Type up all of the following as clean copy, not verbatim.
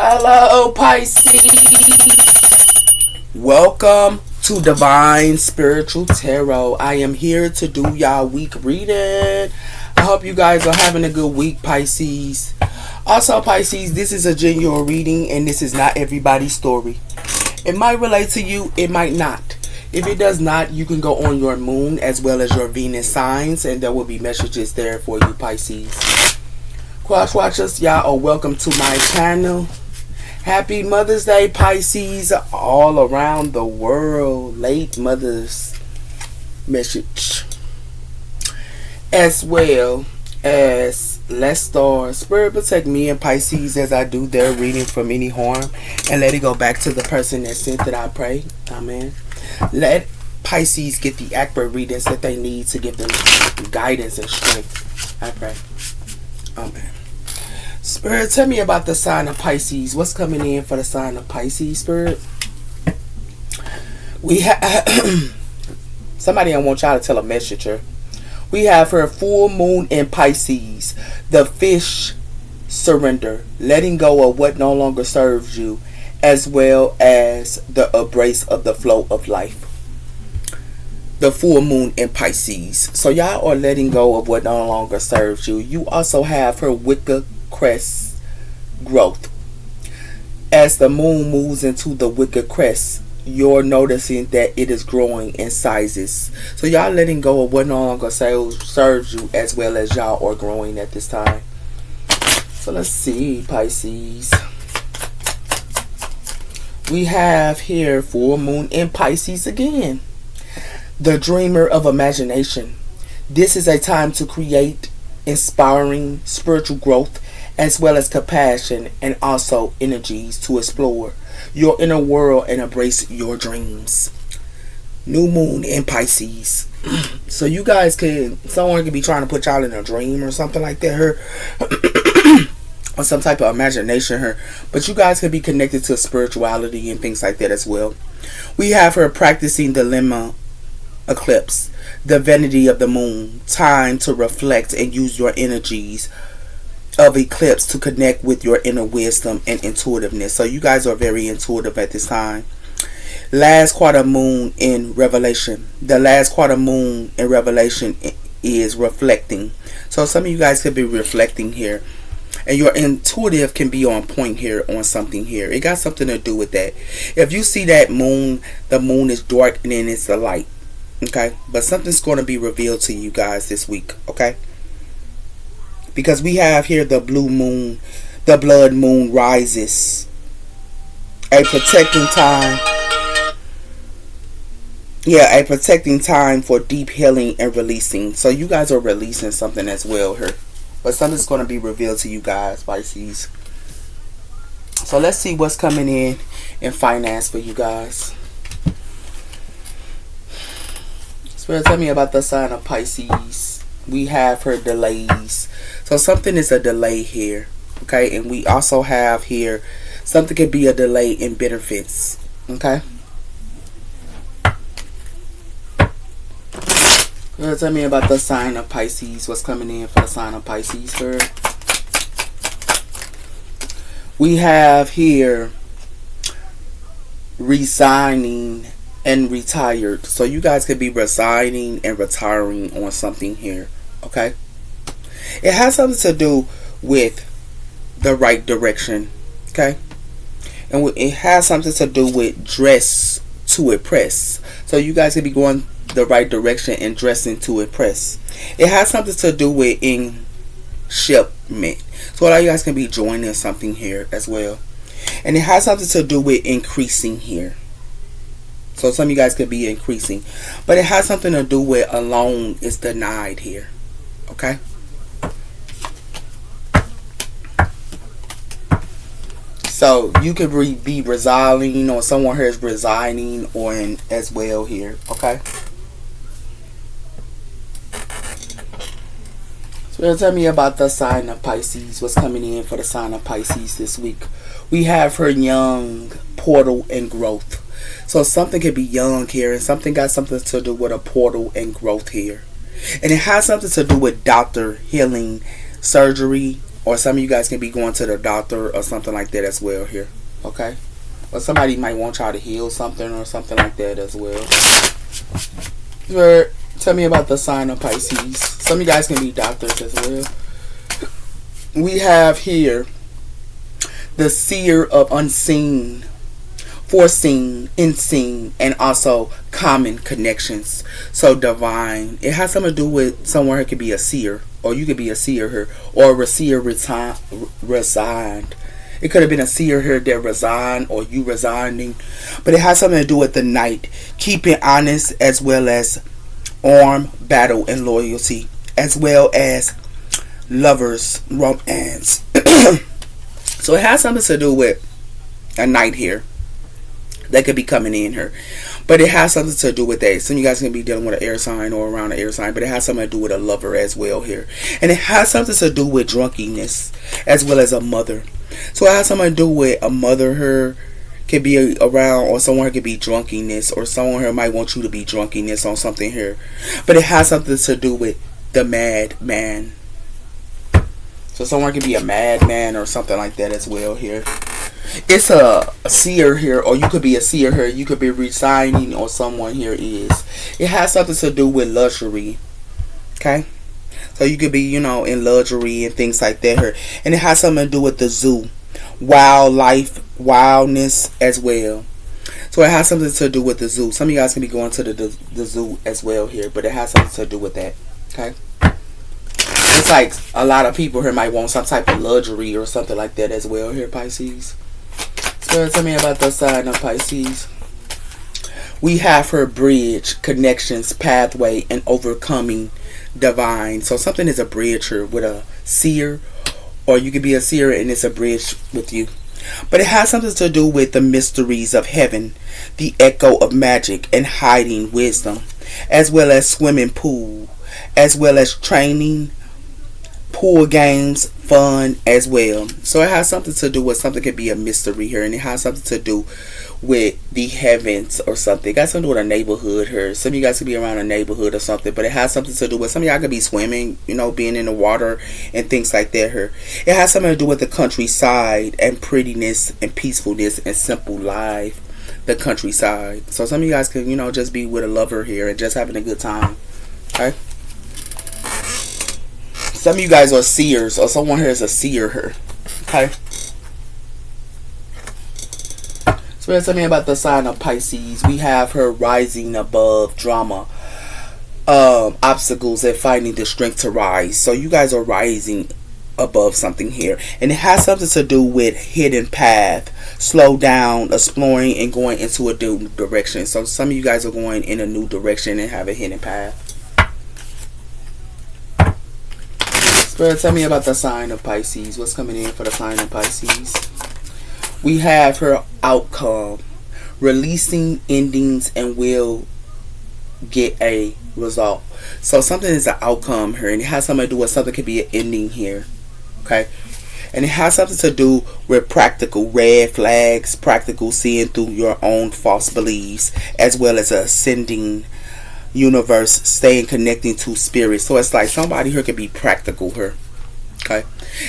Hello, Pisces. Welcome to Divine Spiritual Tarot. I am here to do y'all week reading. I hope you guys are having a good week, Pisces. Also, Pisces, this is a genuine reading and this is not everybody's story. It might relate to you, it might not. If it does not, you can go on your moon as well as your Venus signs and there will be messages there for you, Pisces. Cross watchers, y'all are welcome to my channel. Happy Mother's Day, Pisces, all around the world. Late Mother's message. As well as let's start. Spirit protect me and Pisces as I do their reading from any harm. And let it go back to the person that sent it, I pray. Amen. Let Pisces get the accurate readings that they need to give them guidance and strength. I pray. Amen. Spirit, tell me about the sign of Pisces. What's coming in for the sign of Pisces, Spirit? We have somebody I want y'all to tell a message here. We have her full moon in Pisces. The fish surrender, letting go of what no longer serves you, as well as the embrace of the flow of life. The full moon in Pisces. So y'all are letting go of what no longer serves you. You also have her Wicca crest growth. As the moon moves into the Wicca crest, you're noticing that it is growing in sizes. So y'all letting go of what no longer serves you, as well as y'all are growing at this time. So let's see, Pisces. We have here full moon in Pisces again. The dreamer of imagination. This is a time to create inspiring spiritual growth as well as compassion and also energies to explore your inner world and embrace your dreams. New moon in Pisces. So you guys someone could be trying to put y'all in a dream or something like that here. Or some type of imagination here. But you guys could be connected to spirituality and things like that as well. We have her practicing the lemma eclipse, the vanity of the moon, time to reflect and use your energies of eclipse to connect with your inner wisdom and intuitiveness. So you guys are very intuitive at this time. Last quarter moon in Revelation. The last quarter moon in Revelation is reflecting. So some of you guys could be reflecting here. And your intuitive can be on point here on something here. It got something to do with that. If you see that moon, the moon is dark and then it's the light. Okay, but something's going to be revealed to you guys this week, okay? Because we have here the blue moon, the blood moon rises. A protecting time. Yeah, a protecting time for deep healing and releasing. So you guys are releasing something as well here. But something's going to be revealed to you guys, Pisces. So let's see what's coming in finance for you guys. Spirit, tell me about the sign of Pisces. We have her delays. So something is a delay here. Okay. And we also have here something could be a delay in benefits. Okay. Spirit, tell me about the sign of Pisces. What's coming in for the sign of Pisces, Spirit? We have here resigning and retired. So you guys could be resigning and retiring on something here. Okay. It has something to do with the right direction. Okay. And it has something to do with dress to impress. So you guys could be going the right direction and dressing to impress. It has something to do with in shipment. So a lot of you guys can be joining something here as well. And it has something to do with increasing here. So some of you guys could be increasing. But it has something to do with a loan is denied here. Okay. So you could be resigning, or someone here is resigning on as well here. Okay. So tell me about the sign of Pisces. What's coming in for the sign of Pisces this week? We have her young, portal, and growth. So something could be young here, and something got something to do with a portal and growth here. And it has something to do with doctor, healing, surgery, Or some of you guys can be going to the doctor or something like that as well here. Okay? Or somebody might want y'all to heal something or something like that as well. Tell me about the sign of Pisces. Some of you guys can be doctors as well. We have here the seer of unseen, foreseen, unseen, and also common connections. So divine. It has something to do with somewhere it could be a seer, or you could be a seer here, or a seer resigned. It could have been a seer here that resigned, or you resigning, but it has something to do with the night, keeping honest, as well as armed battle and loyalty, as well as lovers romance. So it has something to do with a night here that could be coming in here, but it has something to do with that. Some of you guys can be dealing with an air sign or around an air sign, but it has something to do with a lover as well here, and it has something to do with drunkenness as well as a mother. So it has something to do with a mother here could be around, or someone could be drunkenness, or someone here might want you to be drunkenness on something here, but it has something to do with the madman. So someone could be a madman or something like that as well here. It's a seer here, or you could be a seer here. You could be resigning, or someone here is. It has something to do with luxury. Okay? So you could be, in luxury and things like that here. And it has something to do with the zoo. Wildlife, wildness as well. So it has something to do with the zoo. Some of you guys can be going to the zoo as well here, but it has something to do with that. Okay? It's like a lot of people here might want some type of luxury or something like that as well here, Pisces. Spirit, tell me about the sign of Pisces. We have her bridge, connections, pathway, and overcoming divine. So something is a bridge here with a seer, or you could be a seer and it's a bridge with you. But it has something to do with the mysteries of heaven, the echo of magic, and hiding wisdom, as well as swimming pool, as well as training, pool games, fun as well. So it has something to do with something could be a mystery here, and it has something to do with the heavens or something. It got something to do with a neighborhood here. Some of you guys could be around a neighborhood or something, but it has something to do with some of y'all could be swimming, being in the water and things like that here. It has something to do with the countryside and prettiness and peacefulness and simple life. The countryside. So some of you guys could, just be with a lover here and just having a good time. Okay? Some of you guys are seers, or someone here is a seer here. Okay? So tell me about the sign of Pisces. We have her rising above drama, obstacles, and finding the strength to rise. So you guys are rising above something here, and it has something to do with hidden path, slow down, exploring, and going into a new direction. So some of you guys are going in a new direction and have a hidden path. Spirit, tell me about the sign of Pisces. What's coming in for the sign of Pisces? We have her outcome, releasing endings, and will get a result. So something is an outcome here, and it has something to do with something could be an ending here. Okay? And it has something to do with practical red flags, practical seeing through your own false beliefs, as well as ascending universe, staying connecting to spirit. So it's like somebody here could be practical here. Okay?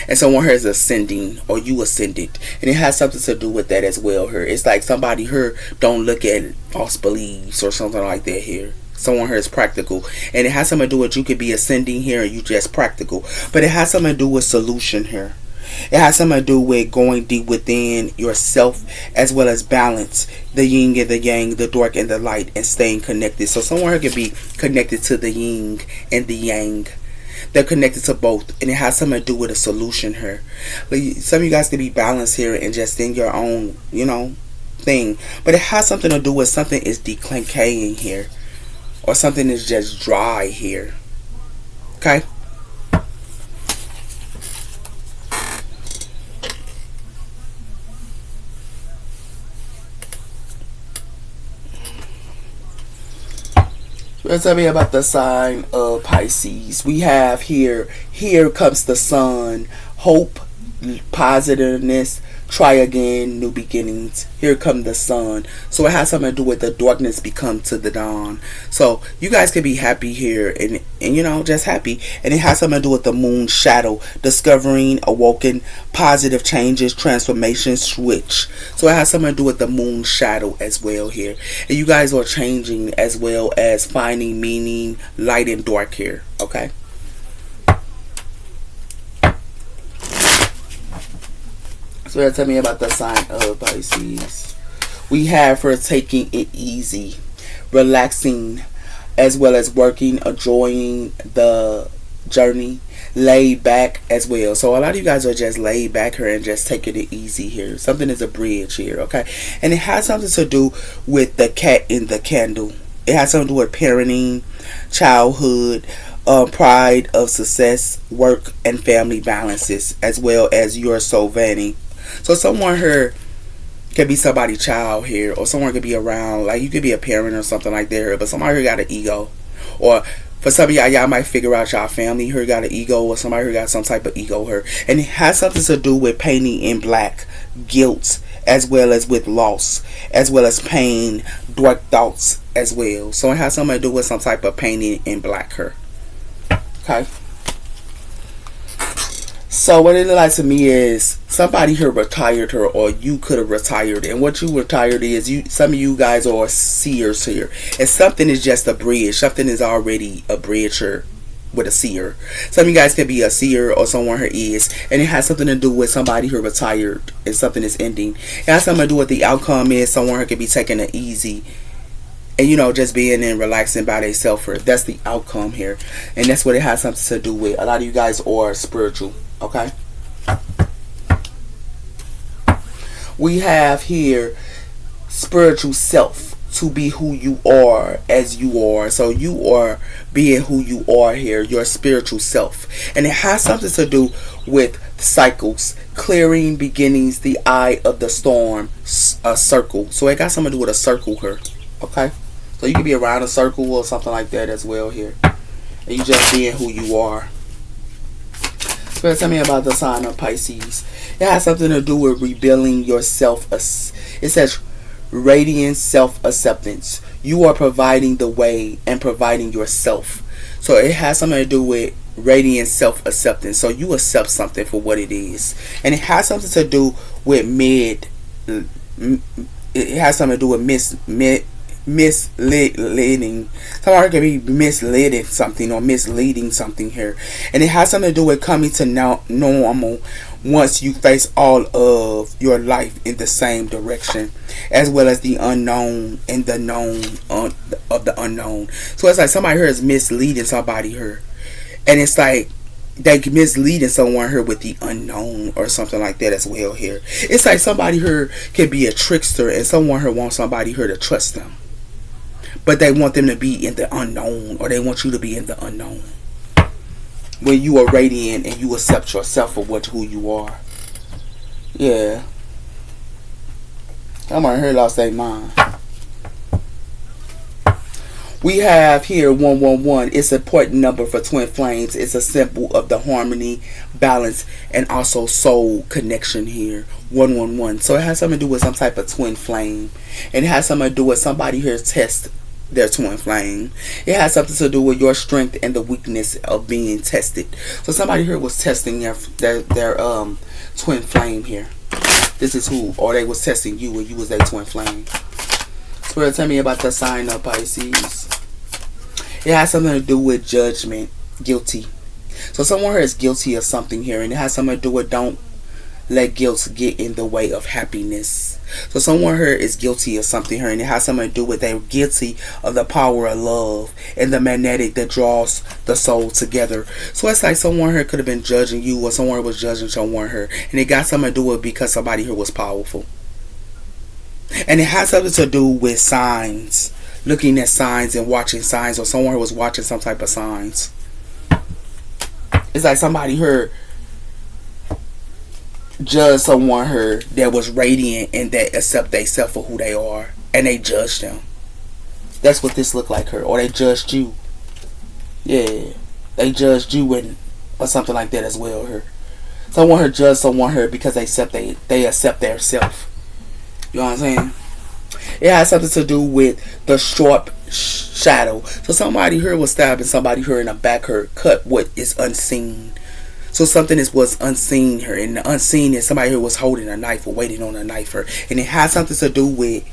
And someone here is ascending, or you ascended, and it has something to do with that as well here. It's like somebody here don't look at false beliefs or something like that here. Someone here is practical, and it has something to do with you could be ascending here and you just practical, but it has something to do with solution here. It has something to do with going deep within yourself, as well as balance, the yin and the yang, the dark and the light, and staying connected. So someone here could be connected to the yin and the yang. They're connected to both, and it has something to do with a solution here. Like, some of you guys could be balanced here and just in your own, thing, but it has something to do with something is decaying here, or something is just dry here. Okay? Let's tell me about the sign of Pisces. We have here comes the sun, hope, positiveness, try again, new beginnings. Here come the sun. So it has something to do with the darkness become to the dawn. So you guys can be happy here and you know, just happy. And it has something to do with the moon shadow, discovering, awoken, positive changes, transformation, switch. So it has something to do with the moon shadow as well here. And you guys are changing as well as finding meaning, light and dark here. Okay. So tell me about the sign of Pisces. We have her taking it easy, relaxing, as well as working, enjoying the journey, laid back as well. So a lot of you guys are just laid back here and just taking it easy here. Something is a bridge here, okay? And it has something to do with the cat in the candle. It has something to do with parenting, childhood, pride of success, work, and family balances, as well as your soul vanity. So someone here could be somebody's child here, or someone could be around, like you could be a parent or something like that, but somebody here got an ego. Or for some of y'all might figure out y'all family here got an ego, or somebody here got some type of ego here. And it has something to do with painting in black, guilt, as well as with loss, as well as pain, dark thoughts as well. So it has something to do with some type of painting in black here. Okay. So what it looks like to me is somebody here retired her, or you could have retired. And what you retired is some of you guys are seers here. And something is just a bridge. Something is already a bridge here with a seer. Some of you guys could be a seer, or someone here is. And it has something to do with somebody who retired and something is ending. It has something to do with the outcome is someone who could be taking it easy. And you know, just being and relaxing by themselves here. That's the outcome here. And that's what it has something to do with. A lot of you guys are spiritual. Okay. We have here spiritual self, to be who you are as you are. So you are being who you are here, your spiritual self. And it has something to do with cycles, clearing beginnings, the eye of the storm, a circle. So it got something to do with a circle here. Okay. So you can be around a circle or something like that as well here. And you just being who you are. So tell me about the sign of Pisces. It has something to do with rebuilding yourself. It says radiant self-acceptance. You are providing the way and providing yourself. So it has something to do with radiant self-acceptance. So you accept something for what it is. And it has something to do with it has something to do with misleading. Someone can be misleading something or misleading something here. And it has something to do with coming to normal once you face all of your life in the same direction, as well as the unknown and the known of the unknown. So it's like somebody here is misleading somebody here. And it's like they misleading someone here with the unknown or something like that as well here. It's like somebody here can be a trickster, and someone here wants somebody here to trust them. But they want them to be in the unknown, or they want you to be in the unknown. When you are radiant and you accept yourself for who you are. Yeah. Someone here lost their mind. We have here 111. It's an important number for twin flames. It's a symbol of the harmony, balance, and also soul connection here. 111. So it has something to do with some type of twin flame. And it has something to do with somebody here test their twin flame. It has something to do with your strength and the weakness of being tested. So somebody here was testing their twin flame here. This is who, or they was testing you, and you was their twin flame. Spirit, tell me about the sign of Pisces. It has something to do with judgment, guilty. So someone here is guilty of something here, and it has something to do with don't let guilt get in the way of happiness. So someone here is guilty of something here, and it has something to do with they're guilty of the power of love and the magnetic that draws the soul together. So it's like someone here could have been judging you, or someone was judging someone here, and it got something to do with it because somebody here was powerful. And it has something to do with signs, looking at signs and watching signs, or someone who was watching some type of signs. It's like somebody here judged someone here that was radiant and that accept themselves for who they are, and they judged them. That's what this looked like her. Or they judged you. Yeah, they judged you or something like that as well here. Someone her judge someone her because they accept their self. You know what I'm saying? It has something to do with the short shadow. So somebody here was stabbing somebody here in the back her cut what is unseen. So something was unseen here, and the unseen is somebody here was holding a knife or waiting on a knife her, and it has something to do with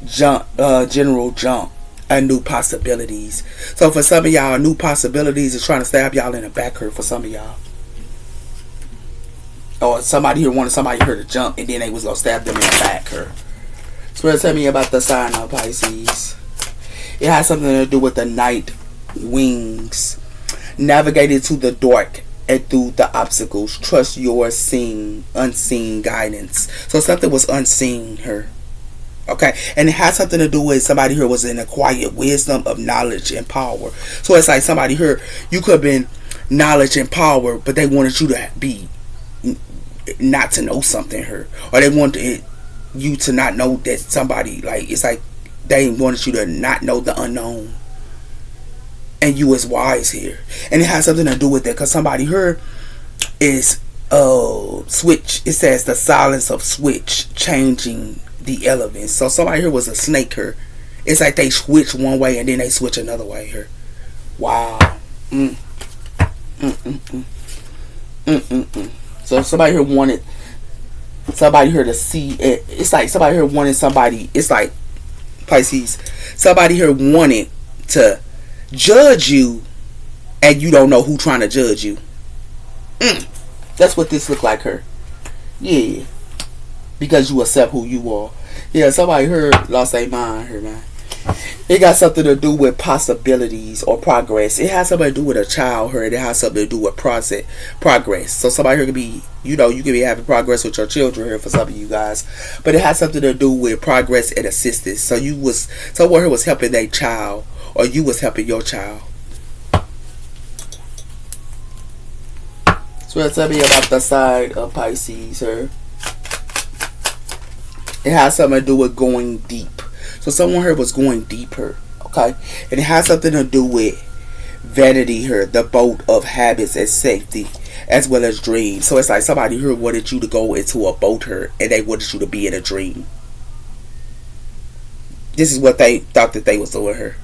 general jump and new possibilities. So for some of y'all, new possibilities is trying to stab y'all in the back her for some of y'all. Or somebody here wanted somebody here to jump and then they was gonna stab them in the back her. So tell me about the sign of Pisces. It has something to do with the night wings. Navigated to the dark and through the obstacles. Trust your unseen guidance. So something was unseen here. Okay, and it has something to do with somebody here was in a quiet wisdom of knowledge and power. So it's like somebody here, you could have been knowledge and power, but they wanted you to be not to know something here, or they wanted you to not know that somebody, like, it's like they wanted you to not know the unknown, and you was wise here. And it has something to do with that because somebody here is switch. It says the silence of switch changing the elements. So somebody here was a snake here. It's like they switch one way and then they switch another way here. Wow. So somebody here wanted somebody here to see it. It's like somebody here wanted somebody. It's like Pisces. Somebody here wanted to judge you, and you don't know who trying to judge you. That's what this look like her. Yeah, because you accept who you are. Yeah, somebody here lost their mind here, man. It got something to do with possibilities or progress. It has something to do with a child here. It has something to do with progress. So somebody here could be, you could be having progress with your children here for some of you guys. But it has something to do with progress and assistance. So someone here was helping their child, or you was helping your child. So tell me about the side of Pisces here. It has something to do with going deep. So someone here was going deeper, okay? And it has something to do with vanity here, the boat of habits and safety, as well as dreams. So it's like somebody here wanted you to go into a boat here, and they wanted you to be in a dream. This is what they thought that they was doing here.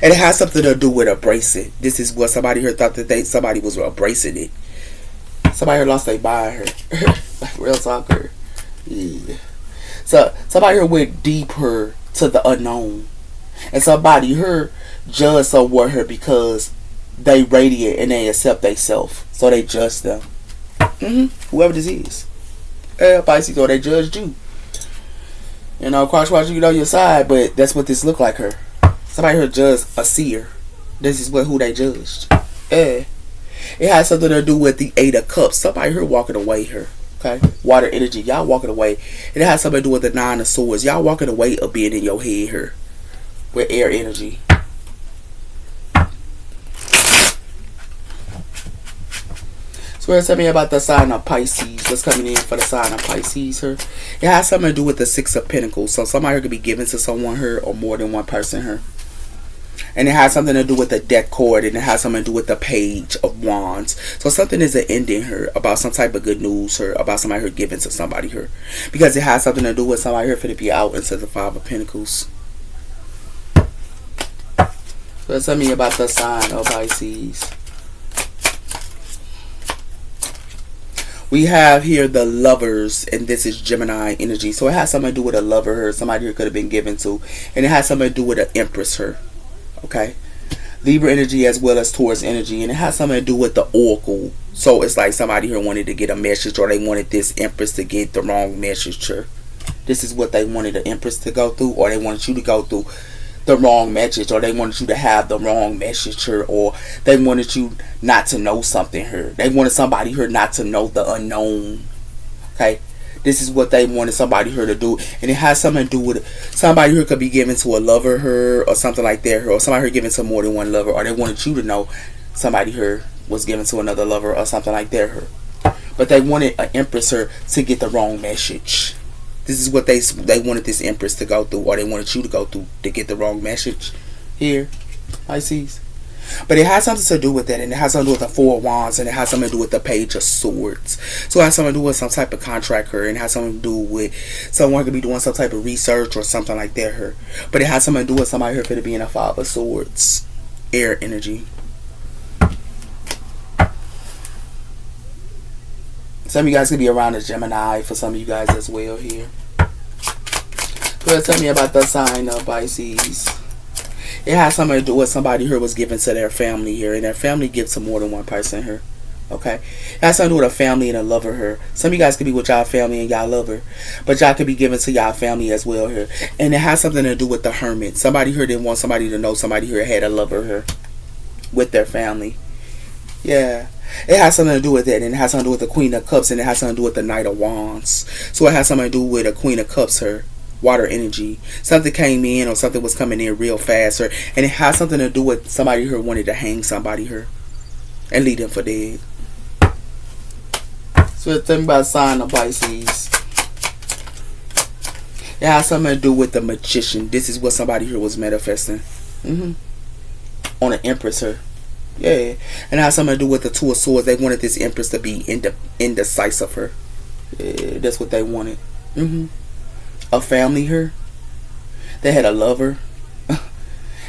And it has something to do with embracing. This is what somebody here thought that somebody was embracing it. Somebody here lost their mind here. Like real talk here. Yeah. So somebody here went deeper to the unknown, and somebody here judged someone here because they radiate and they accept themselves, so they judge them. Whoever this is, Pisces, or they judged you. Cross you your side, but that's what this look like her. Somebody here judged a seer. This is who they judged. It has something to do with the 8 of Cups. Somebody here walking away here. Okay, water energy, y'all walking away. It has something to do with the 9 of Swords. Y'all walking away of being in your head here with air energy. So tell me about the sign of Pisces. What's coming in for the sign of Pisces here? It has something to do with the 6 of Pentacles. So somebody here could be given to someone here, or more than one person here. And it has something to do with the death cord, and it has something to do with the Page of Wands. So something is an ending here about some type of good news here, about somebody here giving to somebody here, because it has something to do with somebody here for to be out into the 5 of Pentacles. So tell me about the sign of Pisces. We have here the Lovers, and this is Gemini energy. So it has something to do with a lover here, somebody here could have been given to, and it has something to do with an Empress here. Okay, Libra energy as well as Taurus energy, and it has something to do with the Oracle. So it's like somebody here wanted to get a message, or they wanted this Empress to get the wrong message here. This is what they wanted the Empress to go through, or they wanted you to go through the wrong message, or they wanted you to have the wrong message here, or they wanted you not to know something here. They wanted somebody here not to know the unknown. Okay, this is what they wanted somebody here to do, and it has something to do with somebody here could be given to a lover here, or something like that here, or somebody here given to more than one lover, or they wanted you to know somebody here was given to another lover, or something like that here. But they wanted an Empress here to get the wrong message. This is what they wanted this Empress to go through, or they wanted you to go through to get the wrong message here, Pisces. But it has something to do with that, and it has something to do with the Four of Wands, and it has something to do with the Page of Swords. So it has something to do with some type of contract here, and it has something to do with someone could be doing some type of research or something like that here. But it has something to do with somebody here for being a Five of Swords, air energy. Some of you guys could be around a Gemini for some of you guys as well here. But tell me about the sign of Pisces. It has something to do with somebody here was given to their family here, and their family gives to more than one person here. Okay, it has something to do with a family and a lover here. Some of you guys could be with y'all family and y'all lover, but y'all could be given to y'all family as well here. And it has something to do with the Hermit. Somebody here didn't want somebody to know somebody here had a lover here with their family. Yeah, it has something to do with that, and it has something to do with the Queen of Cups, and it has something to do with the Knight of Wands. So it has something to do with a Queen of Cups here. Water energy. Something came in, or something was coming in real fast, or and it has something to do with somebody here wanted to hang somebody here and leave them for dead. So the thing about sign of Pisces, it has something to do with the Magician. This is what somebody here was manifesting on an Empress here. Yeah, and it has something to do with the Two of Swords. They wanted this Empress to be indecisive her. Yeah, that's what they wanted. A family here. They had a lover. And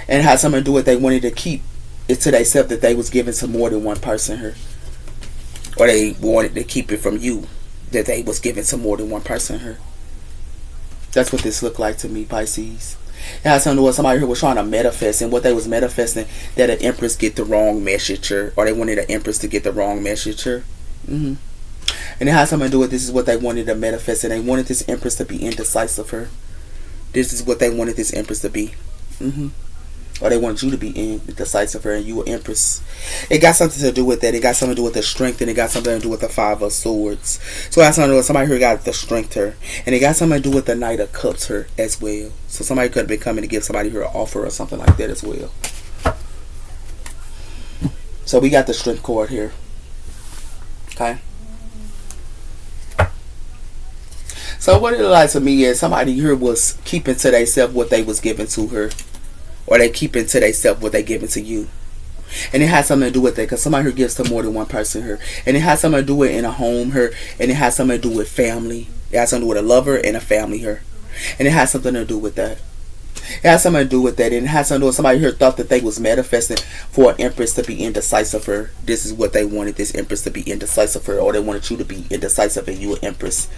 it had something to do with they wanted to keep it to themselves that they was given to more than one person here. Or they wanted to keep it from you that they was given to more than one person here. That's what this looked like to me, Pisces. It had something to do with somebody who was trying to manifest, and what they was manifesting, that an Empress get the wrong message here, or they wanted an Empress to get the wrong message here. And it has something to do with this is what they wanted to manifest, and they wanted this Empress to be indecisive her. This is what they wanted this Empress to be. Or they wanted you to be indecisive her, and you were Empress. It got something to do with that. It got something to do with the strength, and it got something to do with the Five of Swords. So it has something to do with somebody who got the strength her, and it got something to do with the Knight of Cups her as well. So somebody could have been coming to give somebody her an offer or something like that as well. So we got the strength card here. Okay. So what it looked like to me is somebody here was keeping to themselves what they was given to her. Or they keeping to themselves what they giving to you. And it has something to do with that, because somebody here gives to more than one person here. And it has something to do with in a home here. And it has something to do with family. It has something to do with a lover and a family here. And it has something to do with that. It has something to do with that. And it has something to do with somebody here thought that they was manifesting for an Empress to be indecisive her. This is what they wanted this Empress to be indecisive her. Or they wanted you to be indecisive and you an Empress.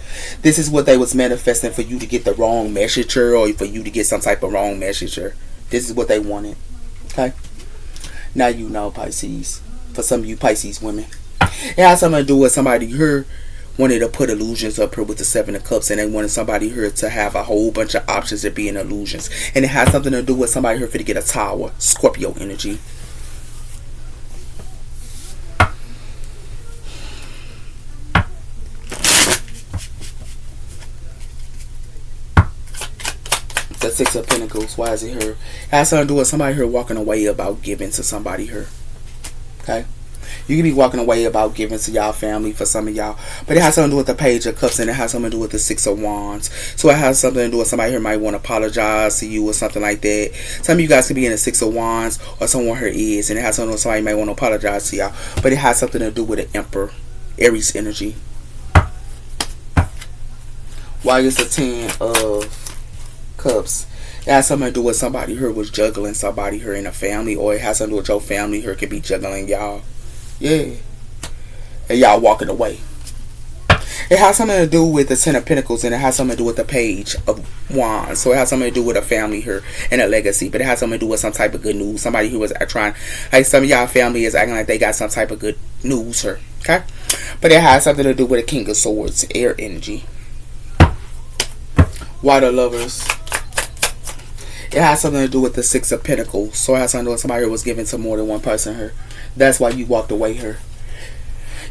This is what they was manifesting for you to get the wrong message here, or for you to get some type of wrong message here. This is what they wanted. Okay? Now you know, Pisces. For some of you Pisces women. It has something to do with somebody here wanted to put illusions up here with the Seven of Cups, and they wanted somebody here to have a whole bunch of options to be in illusions. And it has something to do with somebody here for to get a tower. Scorpio energy. The Six of Pentacles. Why is it here? It has something to do with somebody here walking away about giving to somebody here. Okay? You can be walking away about giving to y'all family for some of y'all. But it has something to do with the Page of Cups, and it has something to do with the Six of Wands. So it has something to do with somebody here might want to apologize to you or something like that. Some of you guys could be in the Six of Wands, or someone here is. And it has something to do with somebody might want to apologize to y'all. But it has something to do with the Emperor. Aries energy. Why is the Ten of Cups? It has something to do with somebody here was juggling somebody here in a family. Or it has something to do with your family here could be juggling y'all. Yeah. And y'all walking away. It has something to do with the Ten of Pentacles, and it has something to do with the Page of Wands. So it has something to do with a family here and a legacy. But it has something to do with some type of good news. Somebody who was trying, like some of y'all family is acting like they got some type of good news here. Okay? But it has something to do with the King of Swords, air energy. Water lovers. It has something to do with the Six of Pentacles. So it has something to do with somebody who was given to more than one person here. That's why you walked away here.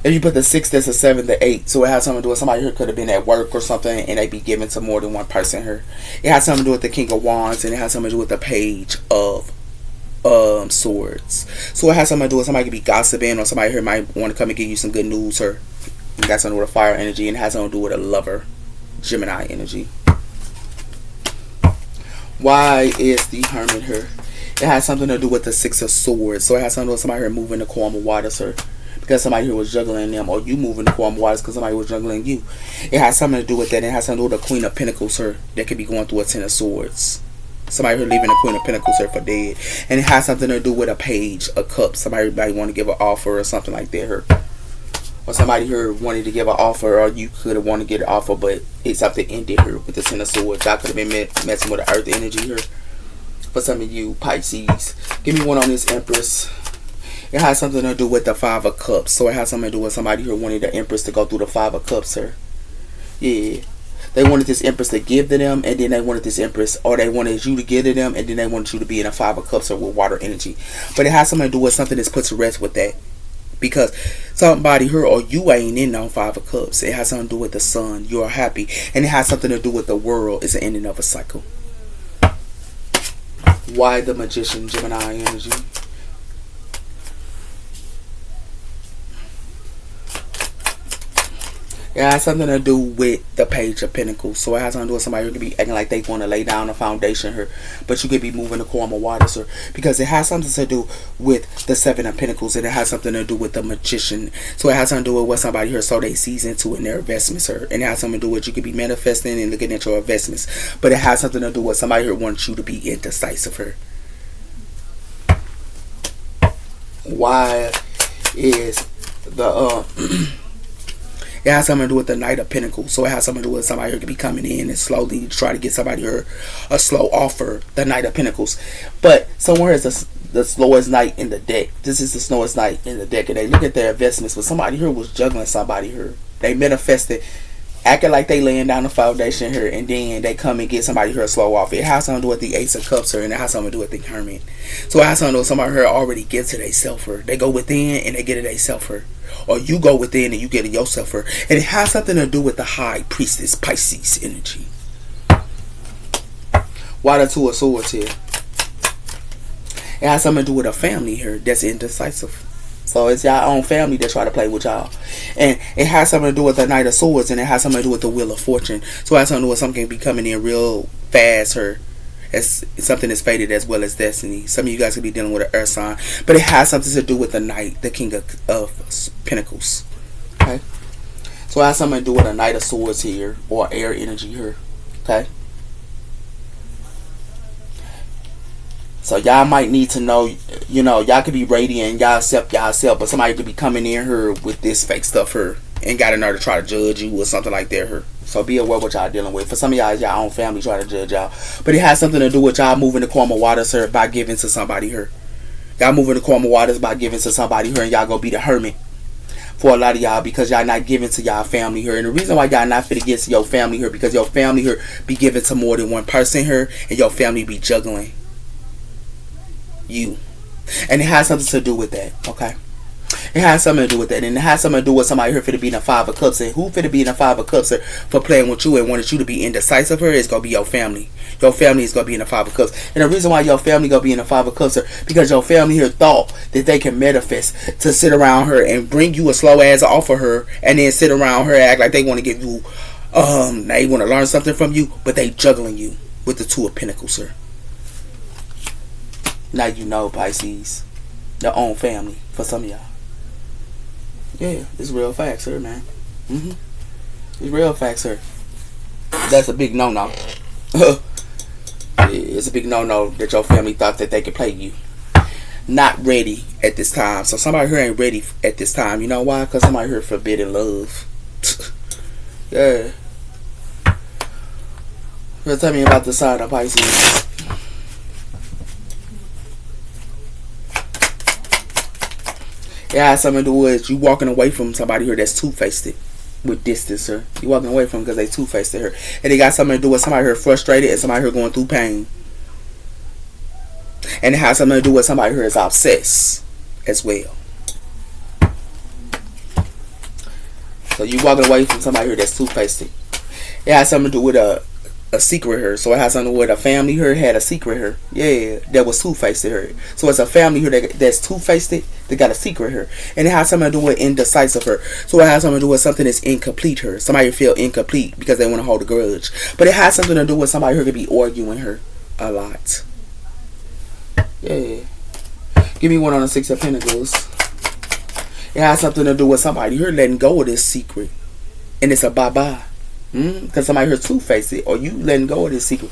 If you put the 6, that's a 7, the 8. So it has something to do with somebody who could have been at work or something, and they be given to more than one person here. It has something to do with the King of Wands, and it has something to do with the Page of Swords. So it has something to do with somebody could be gossiping, or somebody here might want to come and give you some good news, or it got something to do with fire energy, and it has something to do with a lover, Gemini energy. Why is the Hermit here? It has something to do with the Six of Swords. So it has something to do with somebody here moving the calm water, sir. Because somebody here was juggling them, or you moving the calm waters because somebody was juggling you. It has something to do with that. It has something to do with the Queen of Pentacles, sir. That could be going through a Ten of Swords. Somebody here leaving the Queen of Pentacles here for dead. And it has something to do with a Page of Cups. Somebody want to give an offer or something like that here. Or somebody here wanted to give an offer, or you could have wanted to get an offer, but it's something ended here with the Ten of Swords. Y'all could have been messing with the earth energy here. For some of you Pisces, give me one on this Empress. It has something to do with the Five of Cups. So it has something to do with somebody here wanting the Empress to go through the Five of Cups, sir. Yeah. They wanted this Empress to give to them, and then they wanted this Empress, or they wanted you to give to them, and then they wanted you to be in a Five of Cups or with water energy. But it has something to do with something that's put to rest with that. Because somebody here, or you ain't in no Five of Cups. It has something to do with the sun. You are happy. And it has something to do with the world. It's the ending of a cycle. Why the Magician, Gemini energy? It has something to do with the Page of Pentacles. So it has something to do with somebody who could be acting like they want to lay down a foundation here. But you could be moving the calm of water, sir. Because it has something to do with the Seven of Pentacles. And it has something to do with the Magician. So it has something to do with what somebody here sow they sees into in their investments, sir. And it has something to do with you could be manifesting and looking at your investments. But it has something to do with somebody here wants you to be indecisive here. Why is the it has something to do with the Knight of Pentacles. So it has something to do with somebody who could be coming in and slowly try to get somebody here a slow offer, the Knight of Pentacles. But somewhere is the slowest knight in the deck. This is the slowest knight in the deck. And they look at their investments, but somebody here was juggling somebody here. They manifested, acting like they laying down the foundation here, and then they come and get somebody here a slow offer. It has something to do with the Ace of Cups here, and it has something to do with the Hermit. So it has something to do with somebody here already gives to themselves here. They go within and they get it themselves here. Or you go within and you get it yourself here. And it has something to do with the High Priestess Pisces energy. Why the Two of Swords here? It has something to do with a family here that's indecisive. So it's y'all own family that try to play with y'all. And it has something to do with the Knight of Swords, and it has something to do with the Wheel of Fortune. So it has something to do with something be coming in real fast here. It's something that's fated as well as destiny. Some of you guys could be dealing with an earth sign. But it has something to do with the Knight, the King of Pentacles. Okay? So it has something to do with a Knight of Swords here, or air energy here. Okay? So y'all might need to know, you know, y'all could be radiant, y'all accept y'allself, but somebody could be coming in here with this fake stuff here and got in there to try to judge you or something like that here. So be aware what y'all dealing with. For some of y'all, y'all own family try to judge y'all. But it has something to do with y'all moving the karma waters here by giving to somebody here. Y'all moving the karma waters by giving to somebody here, and y'all gonna be the hermit for a lot of y'all because y'all not giving to y'all family here. And the reason why y'all not fit against your family here, because your family here be giving to more than one person here, and your family be juggling you. And it has something to do with that, okay? It has something to do with that. And it has something to do with somebody here for to be in a Five of Cups. And who for to be in a Five of Cups for playing with you and wanted you to be indecisive here is going to be your family. Your family is going to be in a Five of Cups. And the reason why your family going to be in a Five of Cups because your family here thought that they can manifest to sit around her and bring you a slow ass offer her, and then sit around her and act like they want to give you, they want to learn something from you, but they juggling you with the Two of Pentacles, sir. Now you know, Pisces, their own family for some of y'all. Yeah, it's real facts, sir, man. It's real facts, sir. That's a big no-no. It's a big no-no that your family thought that they could play you. Not ready at this time. So somebody here ain't ready at this time. You know why? Because somebody here forbidden love. Yeah. So tell me about the sign of Pisces. It has something to do with you walking away from somebody here that's two-faced with distance, sir. You walking away from because they two-faced her. And it got something to do with somebody here frustrated and somebody here going through pain. And it has something to do with somebody here is obsessed as well. So you walking away from somebody here that's two-faced. It has something to do with a secret here. So it has something to do with a family here had a secret here. Yeah, that was two-faced here. So it's a family here that's two-faced. They got a secret here. And it has something to do with indecisive here. So it has something to do with something that's incomplete here. Somebody feel incomplete because they want to hold a grudge. But it has something to do with somebody who could be arguing her a lot. Yeah. Give me one on the Six of Pentacles. It has something to do with somebody here letting go of this secret. And it's a bye-bye. Because somebody here two-faced it. Or you letting go of this secret.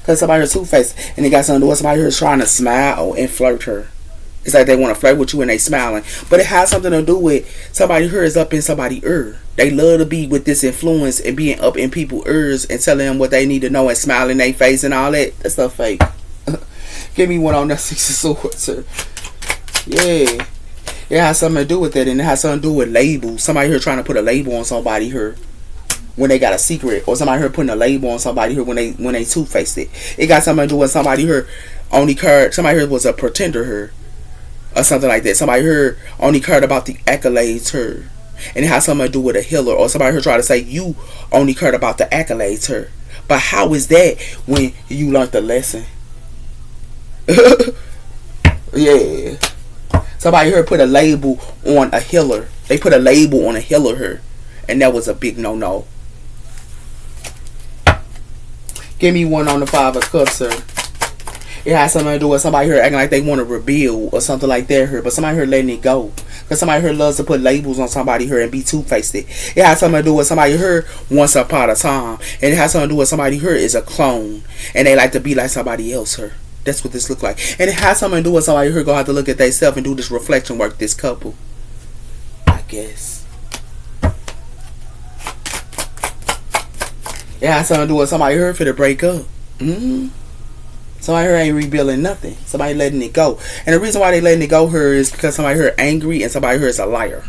Because somebody here two-faced. And it got something to do with somebody here trying to smile and flirt her. It's like they want to flirt with you and they smiling. But it has something to do with somebody here is up in somebody's ear. They love to be with this influence and being up in people's ears and telling them what they need to know and smiling in their face and all that. That stuff fake. Give me one on that Six of Swords, sir. Yeah. It has something to do with that, and it has something to do with labels. Somebody here trying to put a label on somebody here when they got a secret, or somebody here putting a label on somebody here when they two-faced it. It got something to do with somebody here only cared. Somebody here was a pretender here, or something like that. Somebody here only cared about the accolades here, and it has something to do with a healer, or somebody here trying to say you only cared about the accolades here. But how is that when you learned the lesson? Yeah. Somebody here put a label on a healer. They put a label on a healer here. And that was a big no-no. Give me one on the Five of Cups, sir. It has something to do with somebody here acting like they want to rebuild or something like that here. But somebody here letting it go. Because somebody here loves to put labels on somebody here and be two-faced. It has something to do with somebody here once upon a time. And it has something to do with somebody here is a clone. And they like to be like somebody else here. That's what this look like. And it has something to do with somebody here gonna have to look at themselves and do this reflection work, this couple. I guess. It has something to do with somebody here for the break up. Somebody here ain't rebuilding nothing. Somebody letting it go. And the reason why they letting it go here is because somebody here angry and somebody here is a liar.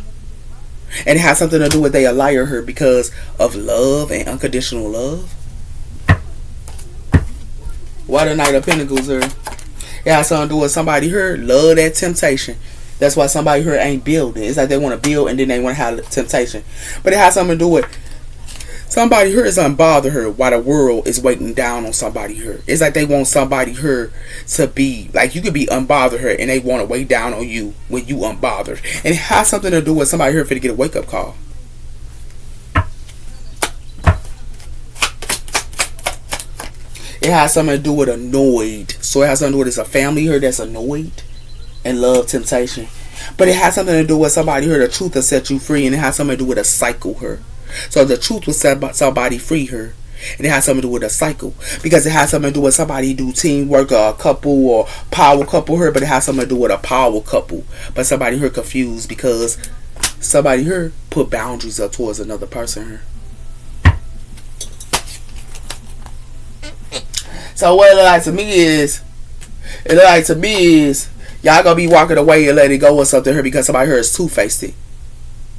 And it has something to do with they a liar here because of love and unconditional love. Why the Knight of Pentacles here? It has something to do with somebody here love that temptation. That's why somebody here ain't building. It's like they want to build and then they want to have temptation. But it has something to do with somebody here is unbothered her while the world is waiting down on somebody here. It's like they want somebody here to be like you could be unbothered her and they want to weigh down on you when you unbothered. And it has something to do with somebody here for to get a wake up call. It has something to do with annoyed. So it has something to do with it's a family here that's annoyed and love temptation. But it has something to do with somebody here. The truth will set you free. And it has something to do with a cycle here. So the truth will set somebody free here. And it has something to do with a cycle. Because it has something to do with somebody do teamwork or a couple or power couple here. But it has something to do with a power couple. But somebody here confused because somebody here put boundaries up towards another person here. So what it look like to me is, y'all gonna be walking away and letting it go or something here because somebody here is two-faced it.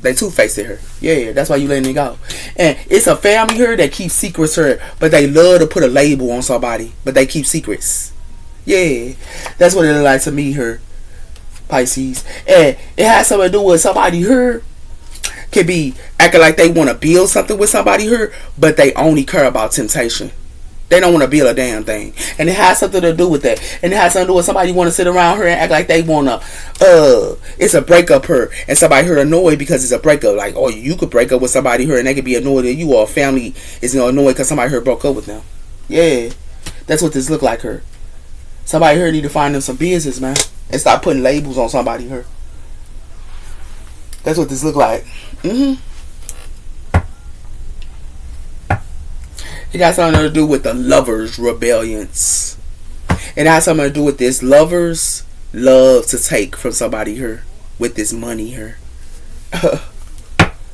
They two-faced it here. Yeah, that's why you letting it go. And it's a family here that keeps secrets here, but they love to put a label on somebody, but they keep secrets. Yeah, that's what it look like to me here, Pisces. And it has something to do with somebody here can be acting like they want to build something with somebody here, but they only care about temptation. They don't want to build a damn thing. And it has something to do with that. And it has something to do with somebody want to sit around here and act like they want to, it's a breakup here. And somebody here annoyed because it's a breakup. Like, oh, you could break up with somebody here and they could be annoyed at you, or a family is annoyed because somebody here broke up with them. Yeah. That's what this look like here. Somebody here need to find them some business, man. And stop putting labels on somebody here. That's what this look like. It got something to do with the lovers' rebellions. It has something to do with this. Lovers love to take from somebody here with this money here.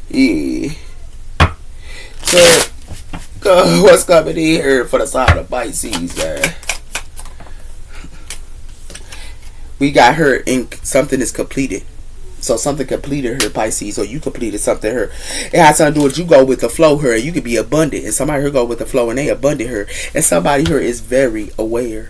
Yeah. So, what's coming in here for the sign of Pisces, man? We got her in something is completed. So something completed her, Pisces, or you completed something her. It has something to do with you go with the flow her. You could be abundant, and somebody here go with the flow and they abundant her, and somebody here is very aware.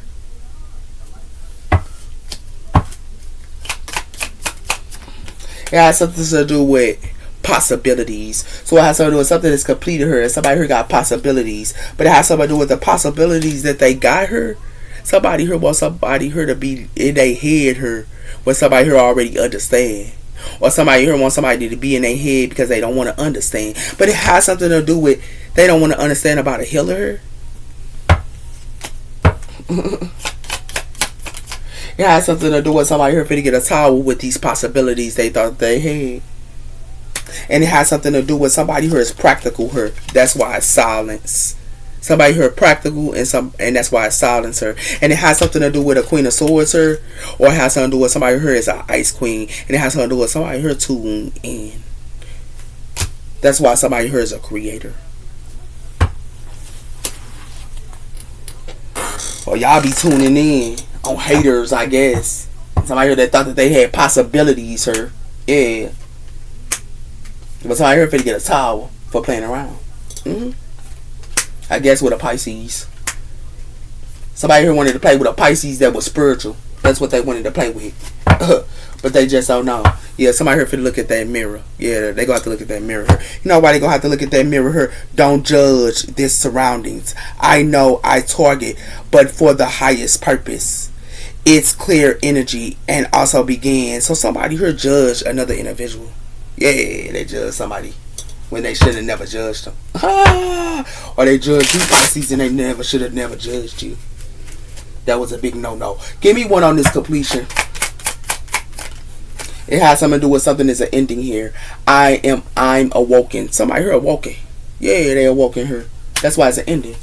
It has something to do with possibilities. So it has something to do with something that's completed her, and somebody here got possibilities. But it has something to do with the possibilities that they got her. Somebody here wants somebody here to be in their head her, what somebody here already understand. Or somebody here wants somebody to be in their head because they don't want to understand. But it has something to do with they don't want to understand about a healer. It It has something to do with somebody here finna get a towel with these possibilities they thought they had. And it has something to do with somebody who is practical her. That's why it's silence. Somebody who is practical and that's why it's silence her. And it has something to do with a Queen of Swords her. Or it has something to do with somebody who is an Ice Queen. And it has something to do with somebody who is tuned in. That's why somebody who is a creator. Or y'all be tuning in on haters, I guess. Somebody here that thought that they had possibilities her. Yeah. But somebody here finna get a towel for playing around. I guess with a Pisces. Somebody here wanted to play with a Pisces that was spiritual. That's what they wanted to play with. But they just don't know. Yeah, somebody here finna look at that mirror. Yeah, they gonna have to look at that mirror. You know why they gonna have to look at that mirror here? Don't judge this surroundings. I know I target, but for the highest purpose. It's clear energy and also begin. So somebody here judge another individual. Yeah, they judge somebody when they should have never judged them. Or they judge you, Pisces, and they should have never judged you. That was a big no-no. Give me one on this completion. It has something to do with something that's an ending here. I'm awoken. Somebody here awoken. Yeah, they awoken her. That's why it's an ending.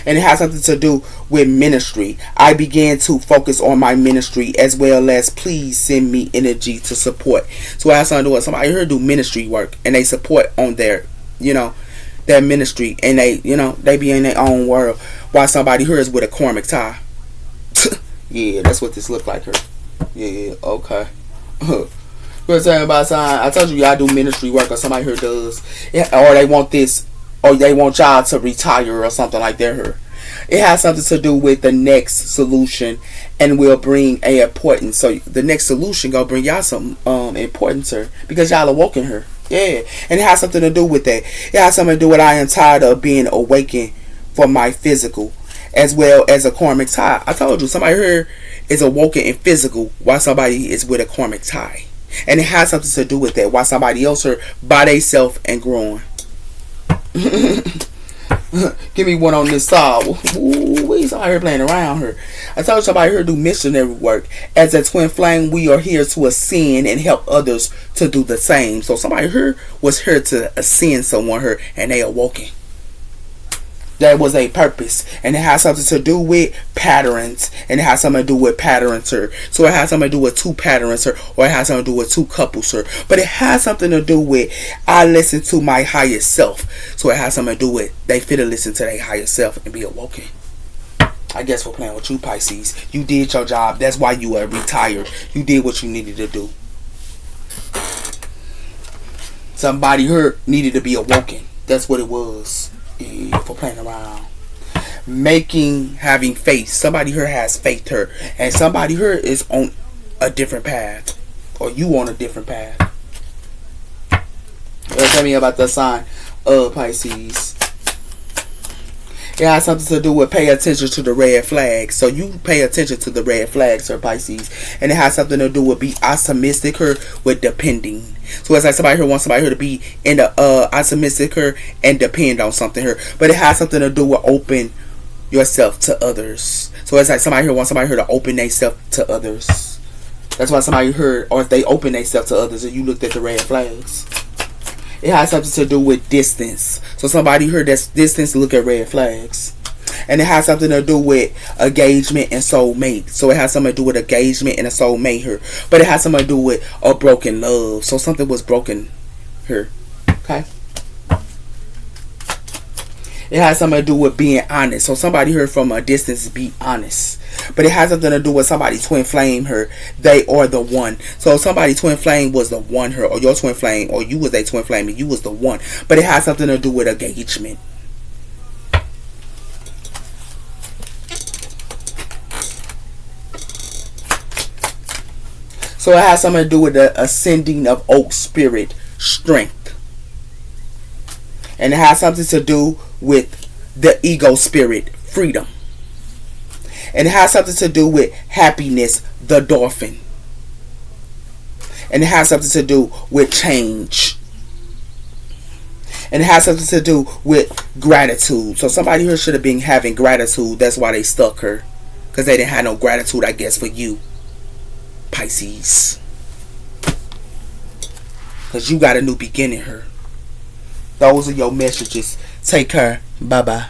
And it has something to do with ministry. I began to focus on my ministry as well as please send me energy to support. So it has something to do with somebody here do ministry work and they support on their, their ministry and they, they be in their own world while somebody here is with a karmic tie. Yeah, that's what this look like her. Yeah, okay. We're talking about sign. I told you y'all do ministry work or somebody here does. Yeah, or they want this. Or they want y'all to retire or something like that. It has something to do with the next solution and will bring a importance. So the next solution gonna bring y'all some importance her because y'all awoken her. Yeah. And it has something to do with that. It has something to do with I am tired of being awakened for my physical as well as a karmic tie. I told you somebody here is awoken in physical while somebody is with a karmic tie. And it has something to do with that while somebody else are by themselves and growing. Give me one on this side. Ooh, we somebody here playing around here. I told somebody here do missionary work. As a twin flame, we are here to ascend and help others to do the same. So somebody here was here to ascend someone here, and they awoken. That was a purpose, and it has something to do with patterns, and it has something to do with patterns her. So it has something to do with two patterns her, or it has something to do with two couples her. But it has something to do with I listen to my higher self. So it has something to do with they fit to listen to their higher self and be awoken. I guess we're playing with you, Pisces. You did your job. That's why you are retired. You did what you needed to do. Somebody here needed to be awoken. That's what it was. Yeah, for playing around. Having faith. Somebody here has faith here. And somebody here is on a different path. Or you on a different path. Tell me about the sign of Pisces. It has something to do with pay attention to the red flags. So you pay attention to the red flags here, Pisces. And it has something to do with be optimistic here with depending. So it's like somebody here wants somebody here to be in the optimistic here and depend on something here. But it has something to do with open yourself to others. So it's like somebody here wants somebody here to open themselves to others. That's why somebody here, or if they open themselves to others and you looked at the red flags. It has something to do with distance. So somebody here that's distance look at red flags. And it has something to do with engagement and soulmate. So it has something to do with engagement and a soulmate here. But it has something to do with a broken love. So something was broken here. Okay? It has something to do with being honest. So somebody here from a distance be honest. But it has something to do with somebody twin flame her. They are the one. So somebody twin flame was the one her. Or your twin flame. Or you was a twin flame and you was the one. But it has something to do with engagement. So it has something to do with the ascending of oak spirit strength. And it has something to do with the ego spirit freedom. And it has something to do with happiness, the dolphin. And it has something to do with change. And it has something to do with gratitude. So somebody here should have been having gratitude. That's why they stuck her. Because they didn't have no gratitude, I guess, for you. Pisces. Because you got a new beginning here. Those are your messages. Take care. Bye-bye.